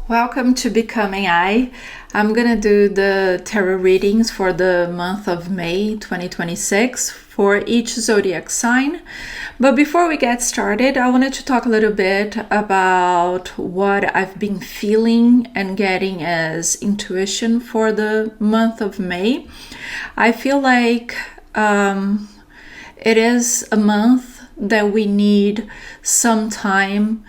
Welcome to Becoming I. I'm gonna do the tarot readings for the month of May 2026 for each zodiac sign. But before we get started, I wanted to talk a little bit about what I've been feeling and getting as intuition for the month of May. I feel like it is a month that we need some time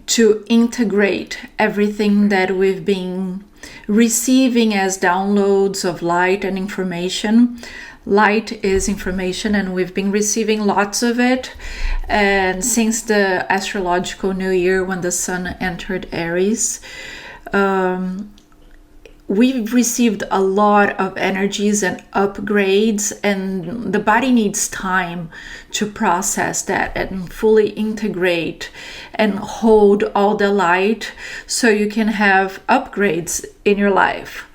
to integrate everything that we've been receiving as downloads of light and information. Light is information, and we've been receiving lots of it. And since the astrological new year, when the sun entered Aries, we've received a lot of energies and upgrades, and the body needs time to process that and fully integrate and hold all the light so you can have upgrades in your life.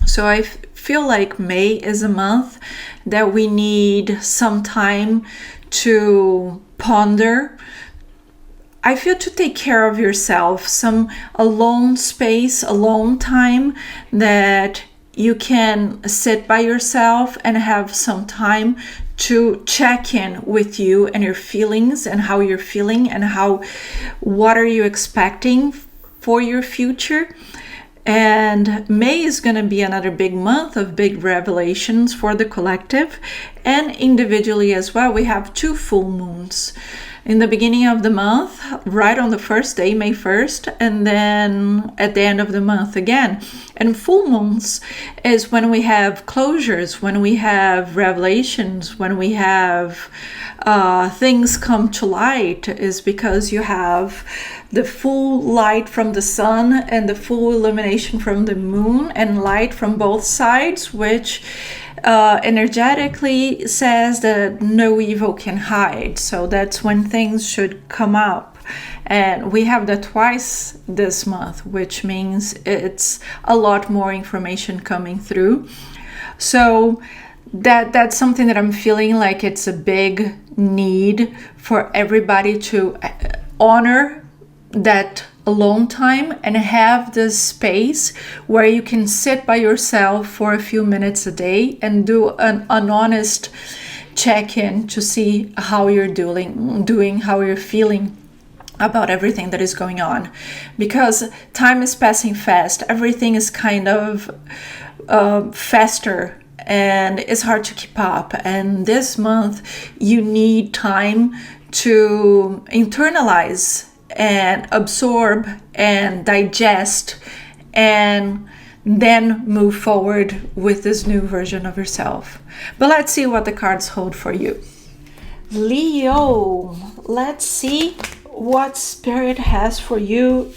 So I feel like May is a month that we need some time to ponder. I feel to take care of yourself, some alone space, alone time that you can sit by yourself and have some time to check in with you and your feelings and how you're feeling and what are you expecting for your future. And May is going to be another big month of big revelations for the collective and individually as well. We have 2 full moons in the beginning of the month, right on the first day, May 1st, and then at the end of the month again. And full moons is when we have closures, when we have revelations, when we have things come to light, is because you have the full light from the sun and the full illumination from the moon and light from both sides, which energetically says that no evil can hide. So that's when things should come up. And we have that twice this month, which means it's a lot more information coming through. So that's something that I'm feeling like it's a big need for everybody to honor that alone time and have this space where you can sit by yourself for a few minutes a day and do an honest check-in to see how you're doing, how you're feeling about everything that is going on, because time is passing fast. Everything is kind of faster and it's hard to keep up. And this month you need time to internalize and absorb and digest and then move forward with this new version of yourself. But let's see what the cards hold for you. Leo, let's see what Spirit has for you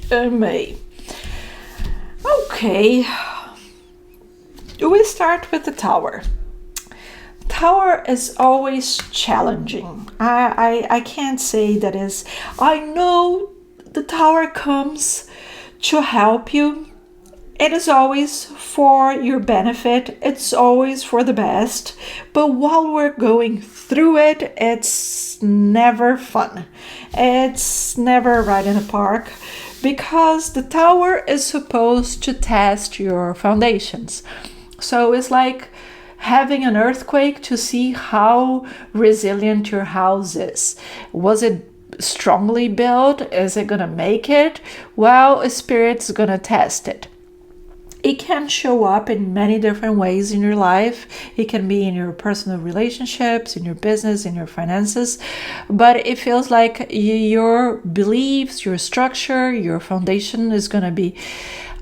in May. Okay, we start with the Tower. Tower is always challenging. I can't say that is. I know the Tower comes to help you. It is always for your benefit. It's always for the best. But while we're going through it, it's never fun. It's never a ride in the park, because the Tower is supposed to test your foundations. So it's like having an earthquake to see how resilient your house is. Was it strongly built? Is it gonna make it? Well, Spirit's gonna test it. It can show up in many different ways in your life. It can be in your personal relationships, in your business, in your finances. But it feels like your beliefs, your structure, your foundation is gonna be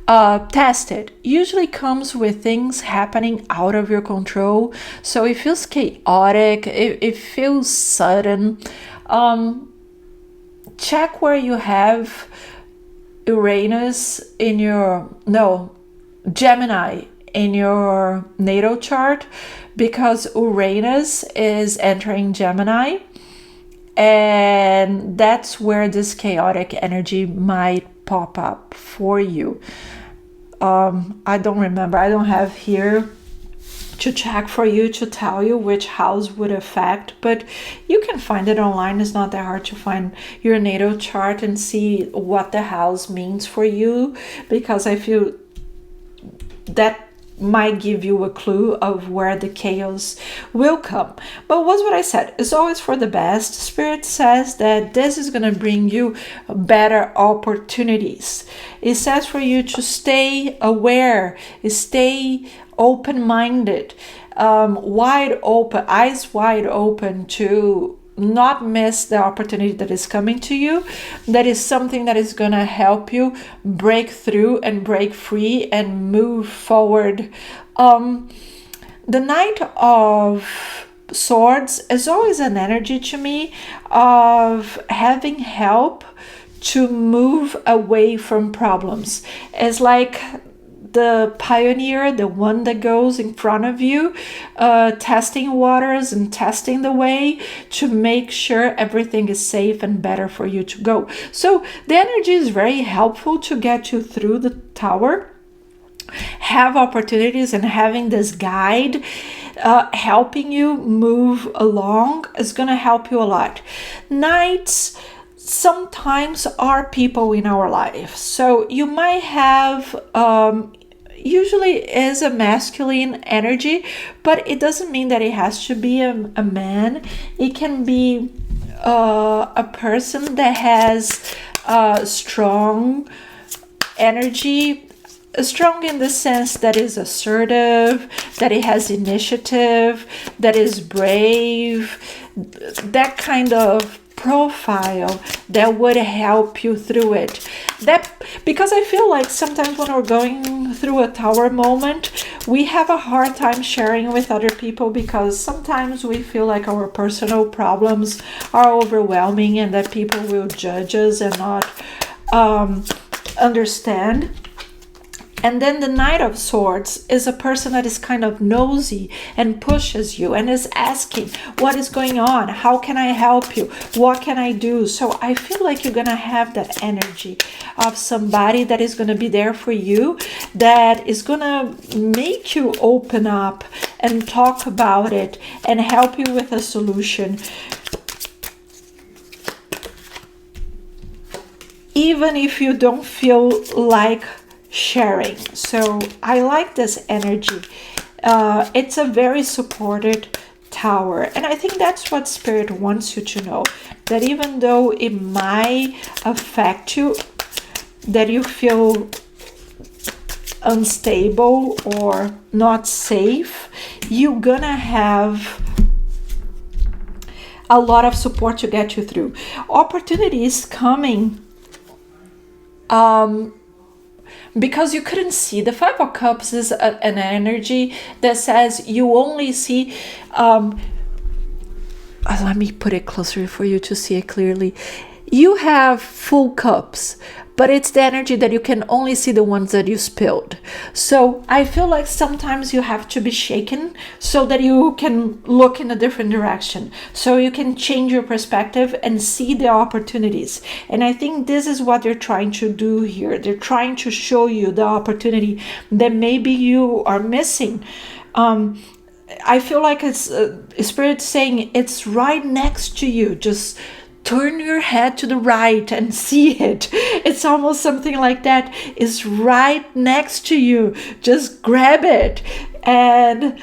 tested. Usually comes with things happening out of your control, so it feels chaotic, it feels sudden. Check where you have Uranus in your Gemini in your natal chart, because Uranus is entering Gemini, and that's where this chaotic energy might pop up for you. I don't remember. I don't have here to check for you to tell you which house would affect, but you can find it online. It's not that hard to find your natal chart and see what the house means for you, because I feel that might give you a clue of where the chaos will come. But what's what I said? It's always for the best. Spirit says that this is going to bring you better opportunities. It says for you to stay aware, stay open-minded, wide open, eyes wide open to not miss the opportunity that is coming to you. That is something that is going to help you break through and break free and move forward. The Knight of Swords is always an energy to me of having help to move away from problems. It's like the pioneer, the one that goes in front of you, testing waters and testing the way to make sure everything is safe and better for you to go. So the energy is very helpful to get you through the tower, have opportunities, and having this guide helping you move along is going to help you a lot. Knights sometimes are people in our life. So you might have usually is a masculine energy, but it doesn't mean that it has to be a man. It can be a person that has strong energy, strong in the sense that is assertive, that it has initiative, that is brave, that kind of profile that would help you through it. That, because I feel like sometimes when we're going through a tower moment, we have a hard time sharing with other people, because sometimes we feel like our personal problems are overwhelming and that people will judge us and not understand. And then the Knight of Swords is a person that is kind of nosy and pushes you and is asking, what is going on? How can I help you? What can I do? So I feel like you're going to have that energy of somebody that is going to be there for you, that is going to make you open up and talk about it and help you with a solution. Even if you don't feel like sharing. So I like this energy. It's a very supported tower, and I think that's what Spirit wants you to know, that even though it might affect you, that you feel unstable or not safe, you're gonna have a lot of support to get you through. Opportunities coming because you couldn't see. The Five of Cups is an energy that says you only see, let me put it closer for you to see it clearly. You have full cups, but it's the energy that you can only see the ones that you spilled. So I feel like sometimes you have to be shaken so that you can look in a different direction, so you can change your perspective and see the opportunities. And I think this is what they're trying to do here. They're trying to show you the opportunity that maybe you are missing. I feel like it's Spirit saying it's right next to you. Just turn your head to the right and see it. It's almost something like that. It's right next to you. Just grab it. And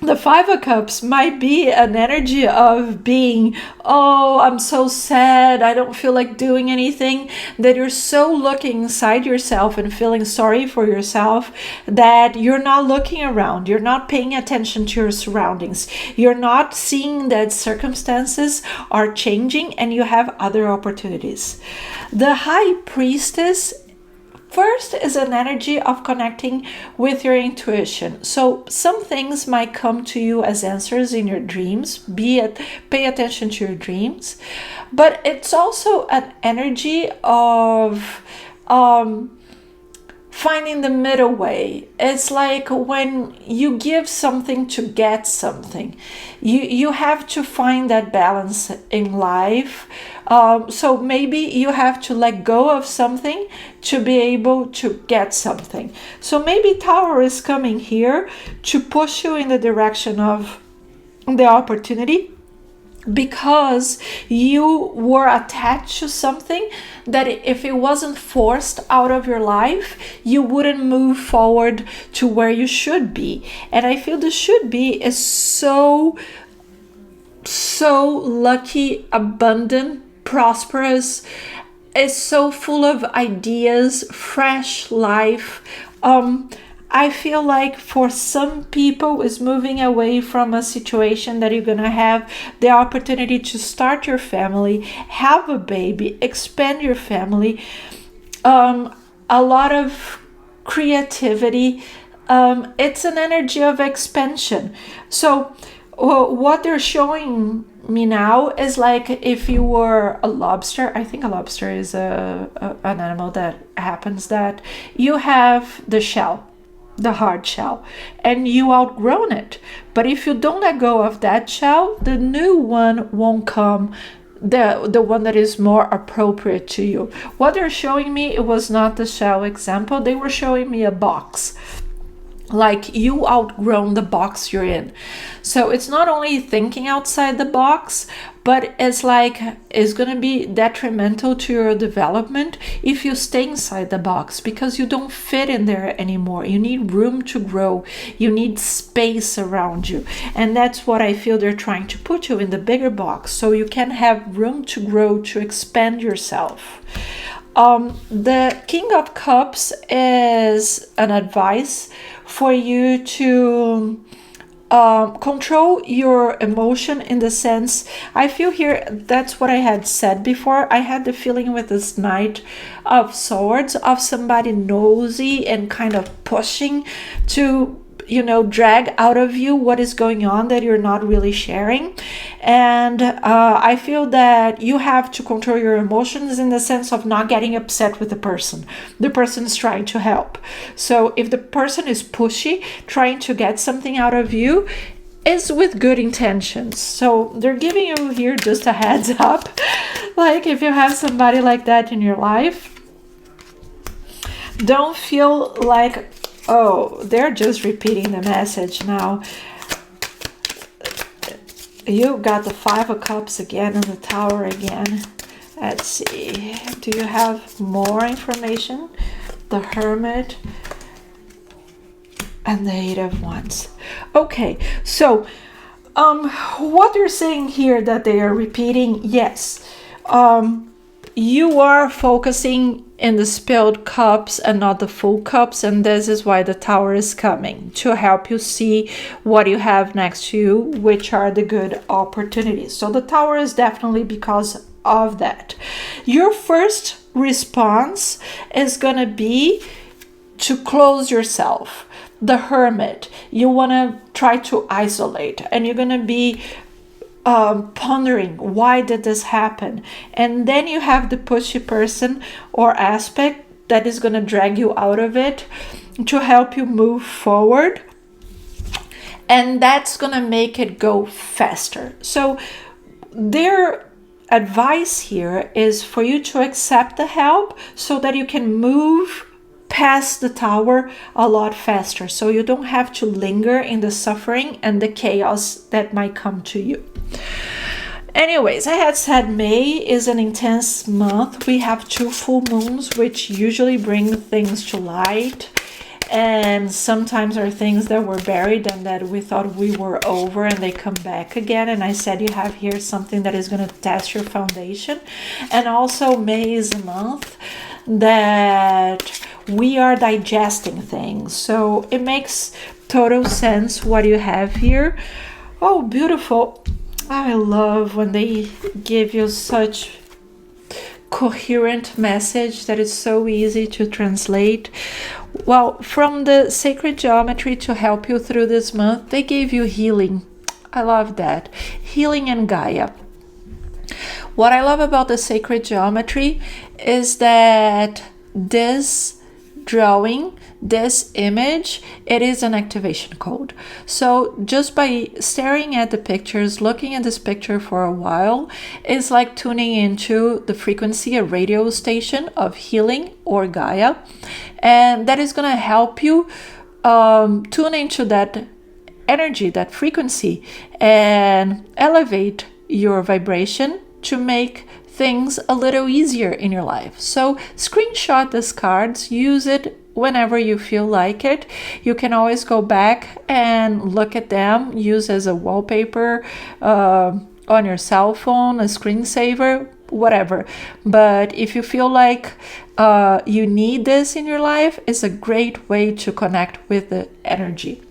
the Five of Cups might be an energy of being, oh, I'm so sad, I don't feel like doing anything, that you're so looking inside yourself and feeling sorry for yourself that you're not looking around, you're not paying attention to your surroundings, you're not seeing that circumstances are changing and you have other opportunities. The High Priestess first is an energy of connecting with your intuition. So some things might come to you as answers in your dreams, pay attention to your dreams, but it's also an energy of finding the middle way. It's like when you give something to get something. You have to find that balance in life. So maybe you have to let go of something to be able to get something. So maybe Tower is coming here to push you in the direction of the opportunity, because you were attached to something that if it wasn't forced out of your life, you wouldn't move forward to where you should be. And I feel the should be is so lucky, abundant, prosperous. It's so full of ideas, fresh life. I feel like for some people is moving away from a situation that you're gonna have the opportunity to start your family, have a baby, expand your family, a lot of creativity. It's an energy of expansion. So what they're showing me now is like if you were a lobster. I think a lobster is an animal that happens that you have the shell, the hard shell, and you outgrown it. But if you don't let go of that shell, the new one won't come, the one that is more appropriate to you. What they're showing me, it was not the shell example. They were showing me a box, like you outgrown the box you're in. So it's not only thinking outside the box, but it's like it's going to be detrimental to your development if you stay inside the box, because you don't fit in there anymore. You need room to grow. You need space around you. And that's what I feel they're trying to put you in, the bigger box, so you can have room to grow, to expand yourself. The King of Cups is an advice for you to control your emotion, in the sense, I feel here, that's what I had said before. I had the feeling with this Knight of Swords of somebody nosy and kind of pushing to, drag out of you what is going on that you're not really sharing. And I feel that you have to control your emotions, in the sense of not getting upset with the person. The person is trying to help. So if the person is pushy, trying to get something out of you, is with good intentions. So they're giving you here just a heads up. Like if you have somebody like that in your life, don't feel like, oh, they're just repeating the message now. You got the Five of Cups again and the Tower again. Let's see. Do you have more information? The Hermit and the Eight of Wands. Okay, so what they're saying here that they are repeating, yes. You are focusing in the spilled cups and not the full cups, and this is why the Tower is coming, to help you see what you have next to you, which are the good opportunities. So the Tower is definitely because of that. Your first response is going to be to close yourself. The Hermit, you want to try to isolate, and you're going to be pondering, why did this happen? And then you have the pushy person or aspect that is going to drag you out of it to help you move forward, and that's going to make it go faster. So their advice here is for you to accept the help so that you can move past the Tower a lot faster, so you don't have to linger in the suffering and the chaos that might come to you. Anyways, I had said May is an intense month. We have 2 full moons, which usually bring things to light, and sometimes are things that were buried and that we thought we were over, and they come back again. And I said you have here something that is going to test your foundation. And also May is a month that we are digesting things, so it makes total sense what you have here. Oh, beautiful. I love when they give you such coherent message that is so easy to translate. Well, from the sacred geometry to help you through this month, they gave you healing. I love that. Healing and Gaia. What I love about the sacred geometry is that this drawing this image, it is an activation code. So just by staring at the pictures, looking at this picture for a while, is like tuning into the frequency, a radio station of healing or Gaia. And that is going to help you tune into that energy, that frequency, and elevate your vibration to make things a little easier in your life. So screenshot these cards, use it whenever you feel like it. You can always go back and look at them, use as a wallpaper on your cell phone, a screensaver, whatever. But if you feel like you need this in your life, it's a great way to connect with the energy.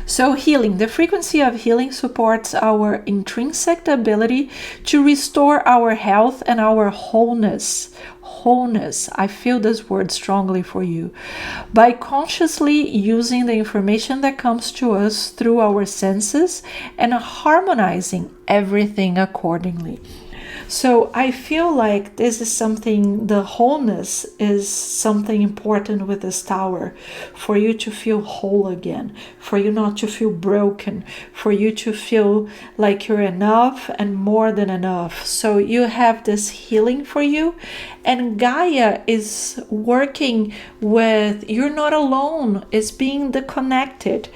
So healing, the frequency of healing supports our intrinsic ability to restore our health and our wholeness. Wholeness, I feel this word strongly for you. By consciously using the information that comes to us through our senses and harmonizing everything accordingly. So I feel like this is something, the wholeness is something important with this tower, for you to feel whole again, for you not to feel broken, for you to feel like you're enough and more than enough. So you have this healing for you, and Gaia is working with, you're not alone, it's being the connected.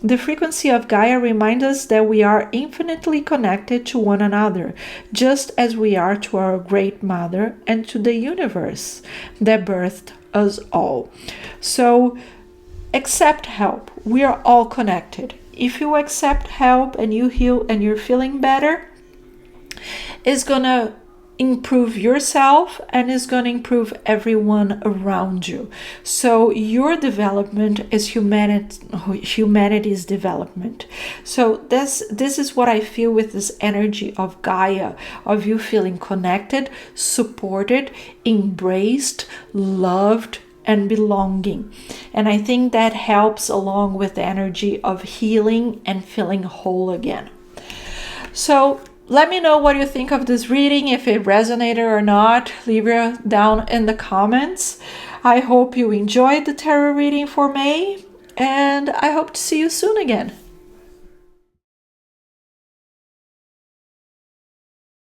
The frequency of Gaia reminds us that we are infinitely connected to one another, just as we are to our Great Mother and to the universe that birthed us all. So accept help. We are all connected. If you accept help and you heal and you're feeling better, it's going to improve yourself and is going to improve everyone around you. So your development is humanity's development. So this is what I feel with this energy of Gaia, of you feeling connected, supported, embraced, loved, and belonging. And I think that helps along with the energy of healing and feeling whole again. So let me know what you think of this reading, if it resonated or not. Leave it down in the comments. I hope you enjoyed the tarot reading for May, and I hope to see you soon again.